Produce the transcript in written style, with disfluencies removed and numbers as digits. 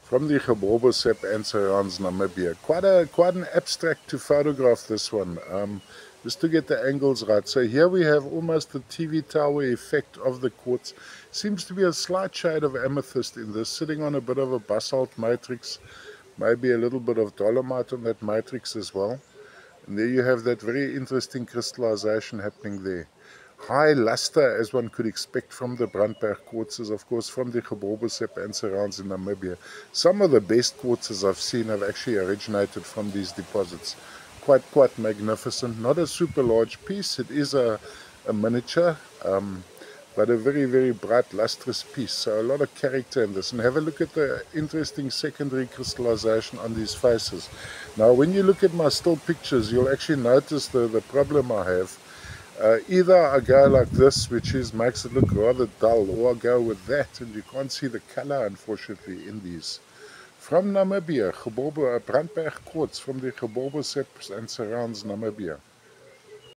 from the Geborbosep and surrounds Namibia. Quite an abstract to photograph, this one, just to get the angles right. So here we have almost the TV tower effect of the quartz. Seems to be a slight shade of amethyst in this, sitting on a bit of a basalt matrix, maybe a little bit of dolomite on that matrix as well. And there you have that very interesting crystallization happening there. High luster, as one could expect from the Brandberg quartzes, of course, from the Geborbosep and surrounds in Namibia. Some of the best quartzes I've seen have actually originated from these deposits. Quite magnificent. Not a super large piece. It is a miniature, but a very bright, lustrous piece. So a lot of character in this. And have a look at the interesting secondary crystallization on these faces. Now, when you look at my still pictures, you'll actually notice the problem I have. Either I go like this, which makes it look rather dull, or I go with that, and you can't see the color, unfortunately, in these. From Namibia, Brandberg quartz from the Geborbosep and surrounds Namibia.